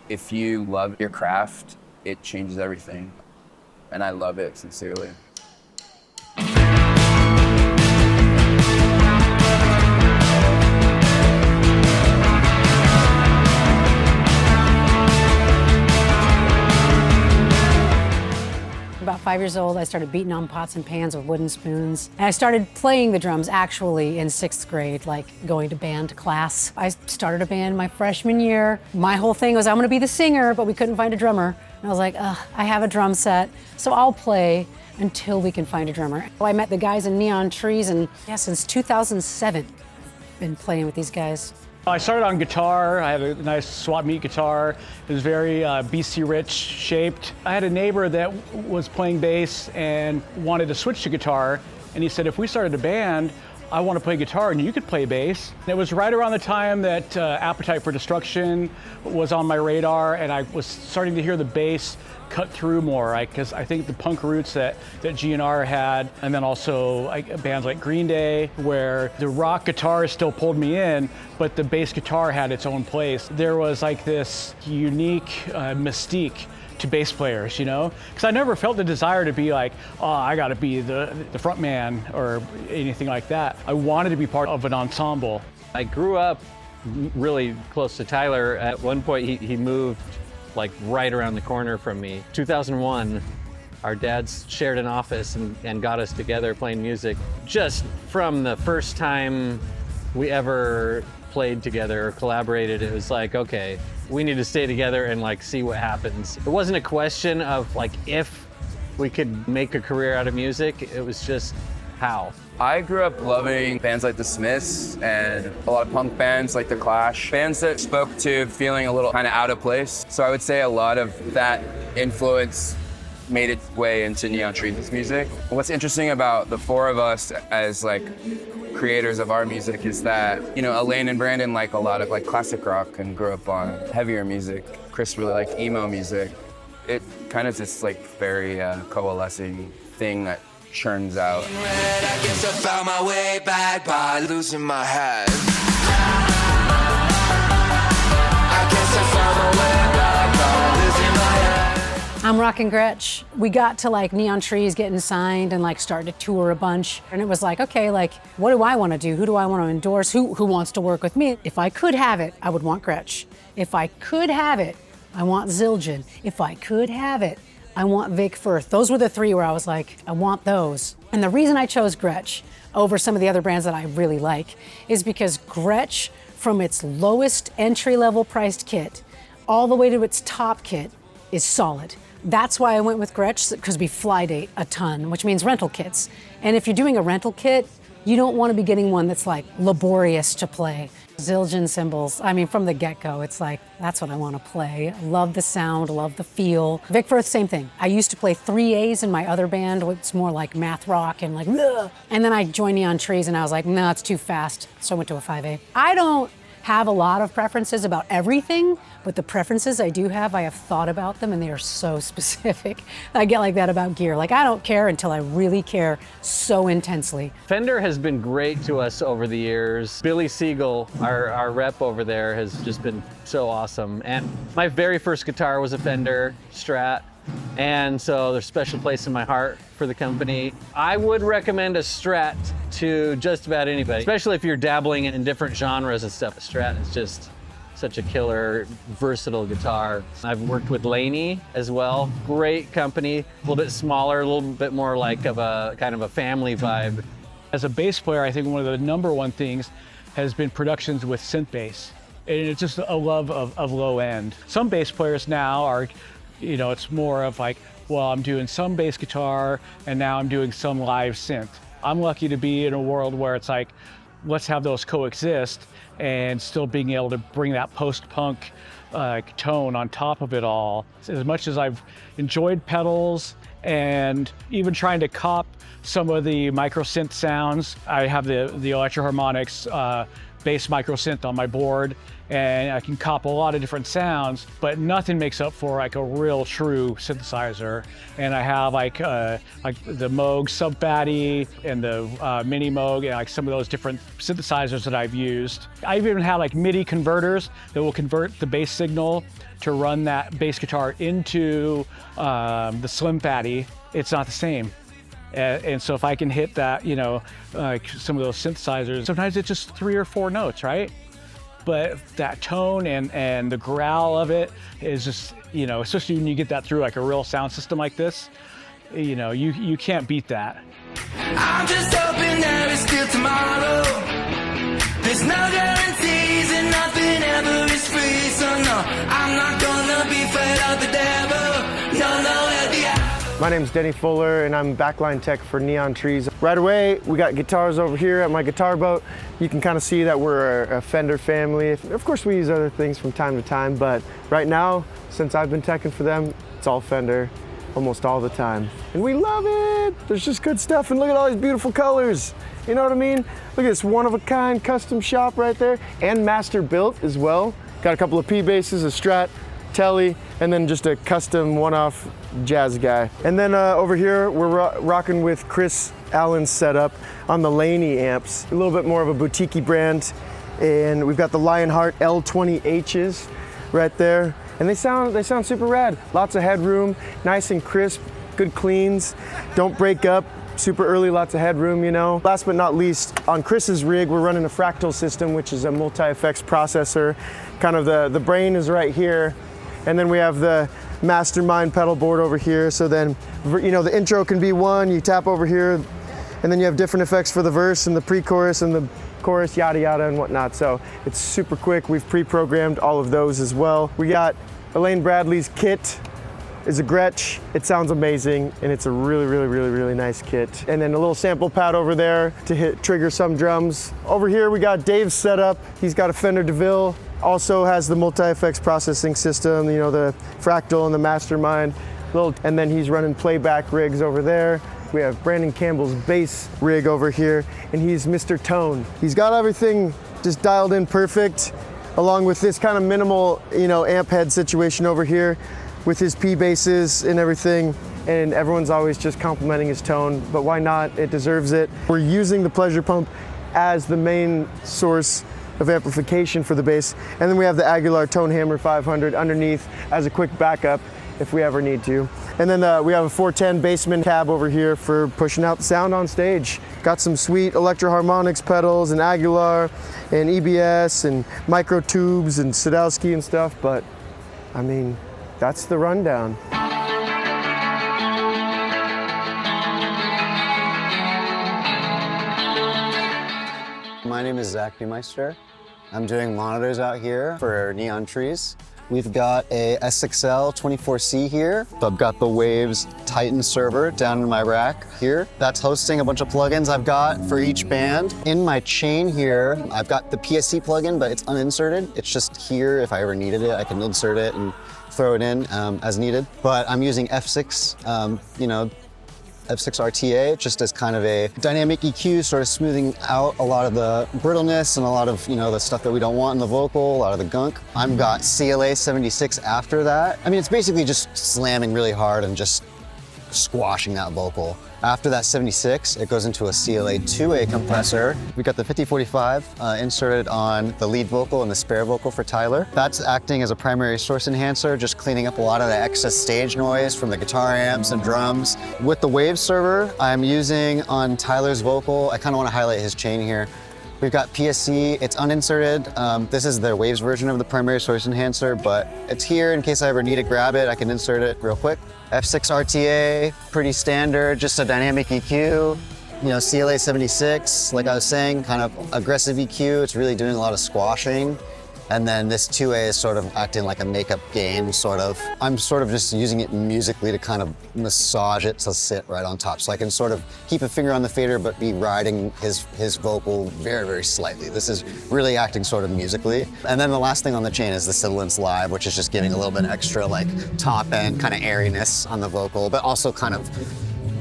If you love your craft, it changes everything. And I love it, sincerely. About 5 years old, I started beating on pots and pans with wooden spoons. And I started playing the drums actually in 6th grade, like going to band class. I started a band my freshman year. My whole thing was I'm gonna be the singer, but we couldn't find a drummer. And I was like, ugh, I have a drum set, so I'll play until we can find a drummer. I met the guys in Neon Trees, and yeah, since 2007, I've been playing with these guys. I started on guitar. I had a nice swap meet guitar. It was very BC Rich shaped. I had a neighbor that was playing bass and wanted to switch to guitar. And he said, if we started a band, I want to play guitar and you could play bass. And it was right around the time that Appetite for Destruction was on my radar, and I was starting to hear the bass cut through more, because I think the punk roots that GNR had, and then also bands like Green Day, where the rock guitar still pulled me in, but the bass guitar had its own place. There was like this unique mystique to bass players, you know? Because I never felt the desire to be like, oh, I gotta be the front man or anything like that. I wanted to be part of an ensemble. I grew up really close to Tyler. At one point, he moved like right around the corner from me. 2001, our dads shared an office and got us together playing music. Just from the first time we ever played together or collaborated, it was like, okay, we need to stay together and like see what happens. It wasn't a question of like if we could make a career out of music, it was just how. I grew up loving bands like The Smiths and a lot of punk bands like The Clash. Bands that spoke to feeling a little kind of out of place. So I would say a lot of that influence made its way into Neon Trees' music. What's interesting about the four of us as like creators of our music is that, you know, Elaine and Branden like a lot of like classic rock and grew up on heavier music. Chris really liked emo music. It kind of this like very coalescing thing that churns out. I guess I found my way back by losing my head. I guess I found my way back by losing my head. I'm rocking Gretsch. We got to like Neon Trees getting signed and like started to tour a bunch. And it was like, okay, like, what do I want to do? Who do I want to endorse? Who wants to work with me? If I could have it, I would want Gretsch. If I could have it, I want Zildjian. If I could have it, I want Firth. Those were the three where I was like, I want those. And the reason I chose Gretsch over some of the other brands that I really like is because Gretsch, from its lowest entry-level priced kit all the way to its top kit, is solid. That's why I went with Gretsch, because we fly date a ton, which means rental kits. And if you're doing a rental kit, you don't want to be getting one that's like laborious to play. Zildjian cymbals, I mean, from the get-go, it's like, that's what I want to play. Love the sound, love the feel. Firth, same thing. I used to play 3As in my other band, it's more like math rock and like, ugh. And then I joined Neon Trees and I was like, no, it's too fast. So I went to a 5A. I don't have a lot of preferences about everything, but the preferences I do have, I have thought about them and they are so specific. I get like that about gear. Like I don't care until I really care so intensely. Fender has been great to us over the years. Billy Siegel, our rep over there, has just been so awesome. And my very first guitar was a Fender Strat. And so there's a special place in my heart for the company. I would recommend a Strat to just about anybody, especially if you're dabbling in different genres and stuff. A Strat is just such a killer, versatile guitar. I've worked with Laney as well. Great company, a little bit smaller, a little bit more like of a kind of a family vibe. As a bass player, I think one of the number one things has been productions with synth bass. And it's just a love of low end. Some bass players now are, you know, it's more of like, well, I'm doing some bass guitar and now I'm doing some live synth. I'm lucky to be in a world where it's like, let's have those coexist and still being able to bring that post-punk tone on top of it all. As much as I've enjoyed pedals and even trying to cop some of the micro synth sounds, I have the Electro Harmonics bass micro synth on my board, and I can cop a lot of different sounds, but nothing makes up for like a real true synthesizer. And I have like the Moog Sub Fatty and the Mini Moog, and like some of those different synthesizers that I've used. I even have like MIDI converters that will convert the bass signal to run that bass guitar into the Slim Fatty. It's not the same. And so if I can hit that, you know, like some of those synthesizers, sometimes it's just 3 or 4 notes, right? But that tone and the growl of it is just, you know, especially when you get that through like a real sound system like this, you know, you can't beat that. I'm just hoping there is still tomorrow. There's no guarantees and nothing ever is free. So no, I'm not gonna be fed of the devil. No, no, at the My name's Denney Fuller, and I'm backline tech for Neon Trees. Right away, we got guitars over here at my guitar boat. You can kind of see that we're a Fender family. Of course, we use other things from time to time, but right now, since I've been teching for them, it's all Fender almost all the time. And we love it! There's just good stuff, and look at all these beautiful colors. You know what I mean? Look at this one-of-a-kind custom shop right there, and master built as well. Got a couple of P basses, a Strat, Telly, and then just a custom one-off jazz guy. And then over here, we're rocking with Chris Allen's setup on the Laney amps. A little bit more of a boutique-y brand. And we've got the Lionheart L20Hs right there. And they sound super rad. Lots of headroom, nice and crisp, good cleans, don't break up. Super early, lots of headroom, you know. Last but not least, on Chris's rig, we're running a Fractal system, which is a multi-effects processor. Kind of the brain is right here. And then we have the Mastermind pedal board over here. So then, you know, the intro can be one, you tap over here, and then you have different effects for the verse and the pre-chorus and the chorus, yada yada and whatnot. So it's super quick. We've pre-programmed all of those as well. We got Elaine Bradley's kit. Is a Gretsch. It sounds amazing, and it's a really nice kit. And then a little sample pad over there to trigger some drums. Over here we got Dave's setup. He's got a Fender DeVille. Also has the multi-effects processing system, you know, the Fractal and the Mastermind. And then he's running playback rigs over there. We have Branden Campbell's bass rig over here, and he's Mr. Tone. He's got everything just dialed in perfect, along with this kind of minimal, you know, amp head situation over here with his P basses and everything. And everyone's always just complimenting his tone, but why not? It deserves it. We're using the Pleasure Pump as the main source of amplification for the bass. And then we have the Aguilar Tone Hammer 500 underneath as a quick backup if we ever need to. And then we have a 410 Bassman cab over here for pushing out the sound on stage. Got some sweet Electro Harmonics pedals and Aguilar and EBS and micro tubes and Sadowski and stuff, but I mean, that's the rundown. My name is Neumeister. I'm doing monitors out here for Neon Trees. We've got a S6L 24C here. So I've got the Waves Titan server down in my rack here. That's hosting a bunch of plugins I've got for each band. In my chain here, I've got the PSC plugin, but it's uninserted. It's just here. If I ever needed it, I can insert it and throw it in as needed. But I'm using F6, you know, F6 RTA just as kind of a dynamic EQ, sort of smoothing out a lot of the brittleness and a lot of, you know, the stuff that we don't want in the vocal, a lot of the gunk. I've got CLA 76 after that. I mean, it's basically just slamming really hard and just squashing that vocal. After that 76, it goes into a CLA 2A compressor. We got the 5045 inserted on the lead vocal and the spare vocal for Tyler. That's acting as a primary source enhancer, just cleaning up a lot of the excess stage noise from the guitar amps and drums. With the Waves server, I'm using on Tyler's vocal, I kind of want to highlight his chain here. We've got PSC, it's uninserted. This is the Waves version of the primary source enhancer, but it's here in case I ever need to grab it, I can insert it real quick. F6 RTA, pretty standard, just a dynamic EQ. You know, CLA 76, like I was saying, kind of aggressive EQ. It's really doing a lot of squashing. And then this 2A is sort of acting like a makeup gain, sort of. I'm sort of just using it musically to kind of massage it to sit right on top. So I can sort of keep a finger on the fader, but be riding his vocal very, very slightly. This is really acting sort of musically. And then the last thing on the chain is the Sibilance Live, which is just giving a little bit extra like top end kind of airiness on the vocal, but also kind of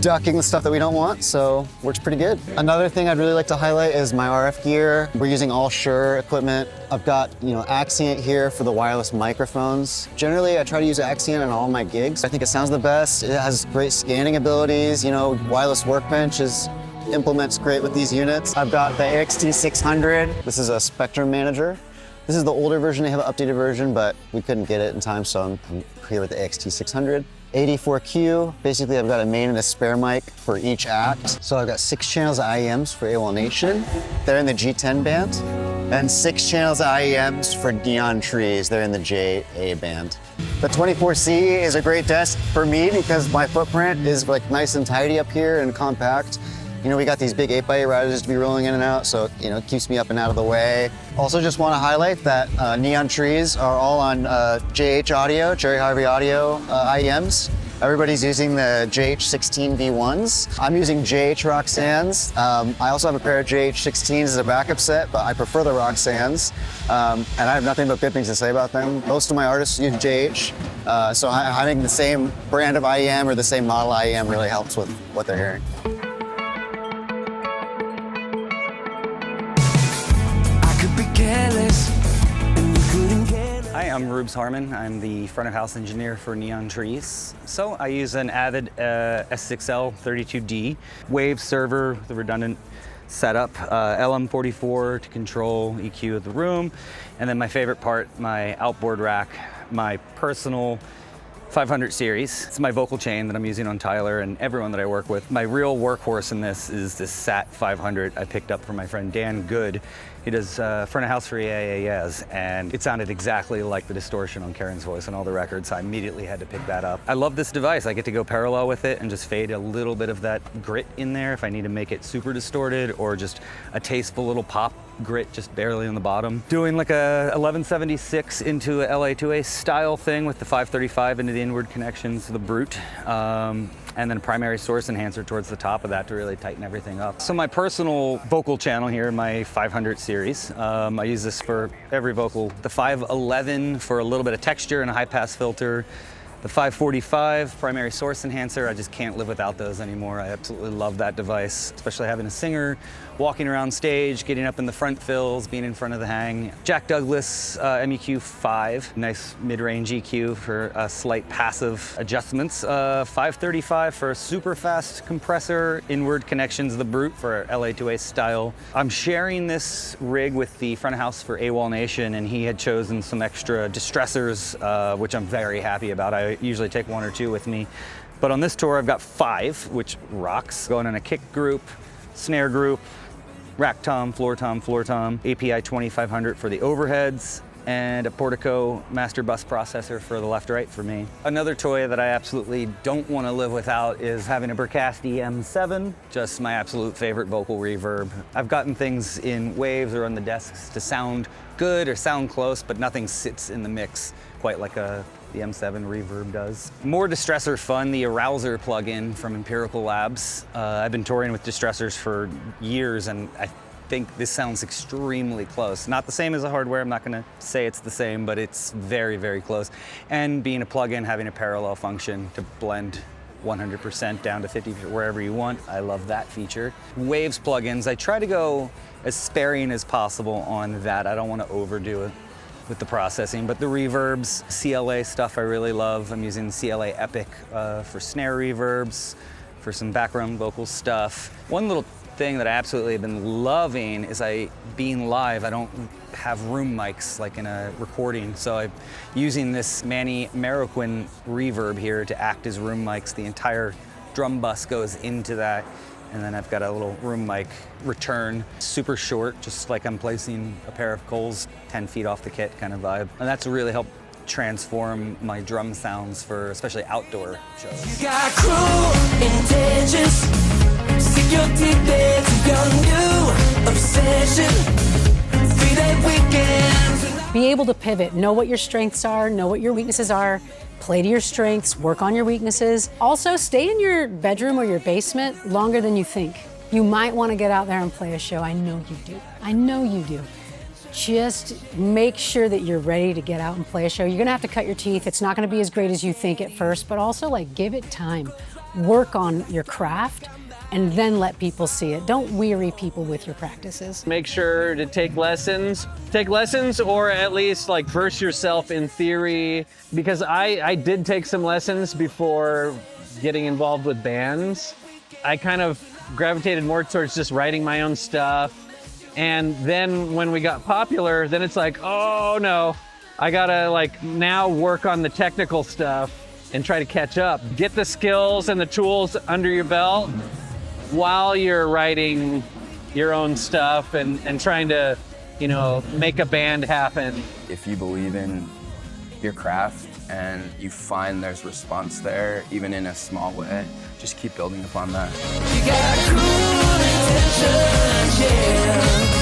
ducking the stuff that we don't want, so works pretty good. Another thing I'd really like to highlight is my RF gear. We're using all Shure equipment. I've got, Axient here for the wireless microphones. Generally, I try to use Axient on all my gigs. I think it sounds the best. It has great scanning abilities. Wireless Workbench implements great with these units. I've got the AXT600. This is a Spectrum Manager. This is the older version. They have an updated version, but we couldn't get it in time, so I'm here with the AXT600. 84Q, basically I've got a main and a spare mic for each act. So I've got 6 channels of IEMs for AWOL Nation. They're in the G10 band. And 6 channels of IEMs for Neon Trees. They're in the JA band. The 24C is a great desk for me because my footprint is nice and tidy up here and compact. We got these big 8x8 risers to be rolling in and out, so it keeps me up and out of the way. Also just want to highlight that Neon Trees are all on JH Audio, Jerry Harvey Audio IEMs. Everybody's using the JH16V1s. I'm using JH Roxannes. I also have a pair of JH16s as a backup set, but I prefer the Roxannes. And I have nothing but good things to say about them. Most of my artists use JH, so having the same brand of IEM or the same model IEM really helps with what they're hearing. Hi, I'm Rubes Harman. I'm the front of house engineer for Neon Trees. So I use an Avid S6L 32D wave server, the redundant setup, LM44 to control EQ of the room, and then my favorite part, my outboard rack, my personal 500 series. It's my vocal chain that I'm using on Tyler and everyone that I work with. My real workhorse in this is this SAT 500 I picked up from my friend Dan Good. He does front of house for EAAS, and it sounded exactly like the distortion on Karen's voice on all the records, so I immediately had to pick that up. I love this device. I get to go parallel with it and just fade a little bit of that grit in there if I need to make it super distorted, or just a tasteful little pop grit just barely on the bottom. Doing like a 1176 into a LA2A style thing with the 535 into the inward connections, the Brute. And then a primary source enhancer towards the top of that to really tighten everything up. So my personal vocal channel here, my 500 series, I use this for every vocal. The 511 for a little bit of texture and a high pass filter. The 545 primary source enhancer, I just can't live without those anymore. I absolutely love that device, especially having a singer, walking around stage, getting up in the front fills, being in front of the hang. Jack Douglas MEQ5, nice mid-range EQ for slight passive adjustments. 535 for a super fast compressor, inward connections, the Brute for LA2A style. I'm sharing this rig with the front of house for AWOL Nation, and he had chosen some extra distressors, which I'm very happy about. I usually take 1 or 2 with me. But on this tour, I've got 5, which rocks. Going in a kick group, snare group, rack tom, floor tom, API 2500 for the overheads, and a Portico master bus processor for the left-right for me. Another toy that I absolutely don't want to live without is having a Bricasti M7, just my absolute favorite vocal reverb. I've gotten things in waves or on the desks to sound good or sound close, but nothing sits in the mix quite like the M7 reverb does. More distressor fun, the Arouser plugin from Empirical Labs. I've been touring with distressors for years, and I think this sounds extremely close. Not the same as the hardware, I'm not gonna say it's the same, but it's very, very close. And being a plugin, having a parallel function to blend 100% down to 50% wherever you want. I love that feature. Waves plugins, I try to go as sparing as possible on that. I don't want to overdo it with the processing, but the reverbs, CLA stuff I really love. I'm using CLA Epic for snare reverbs, for some background vocal stuff. One little thing that I absolutely have been loving is being live, I don't have room mics like in a recording, so I'm using this Manny Marroquin reverb here to act as room mics. The entire drum bus goes into that, and then I've got a little room mic return, super short, just like I'm placing a pair of Coles 10 feet off the kit kind of vibe. And that's really helped transform my drum sounds for especially outdoor shows. You got cruel intentions, sink your teeth into your new obsession, 3-day weekends. Be able to pivot, know what your strengths are, know what your weaknesses are, play to your strengths, work on your weaknesses. Also, stay in your bedroom or your basement longer than you think. You might want to get out there and play a show. I know you do. I know you do. Just make sure that you're ready to get out and play a show. You're gonna have to cut your teeth. It's not gonna be as great as you think at first, but also give it time. work on your craft and then let people see it. Don't weary people with your practices. Make sure to take lessons or at least like verse yourself in theory, because I did take some lessons before getting involved with bands. I kind of gravitated more towards just writing my own stuff. And then when we got popular, then it's like, oh no, I gotta like now work on the technical stuff and try to catch up. Get the skills and the tools under your belt while you're writing your own stuff and trying to, you know, make a band happen. If you believe in your craft and you find there's response there, even in a small way, just keep building upon that. You got cool intentions, yeah.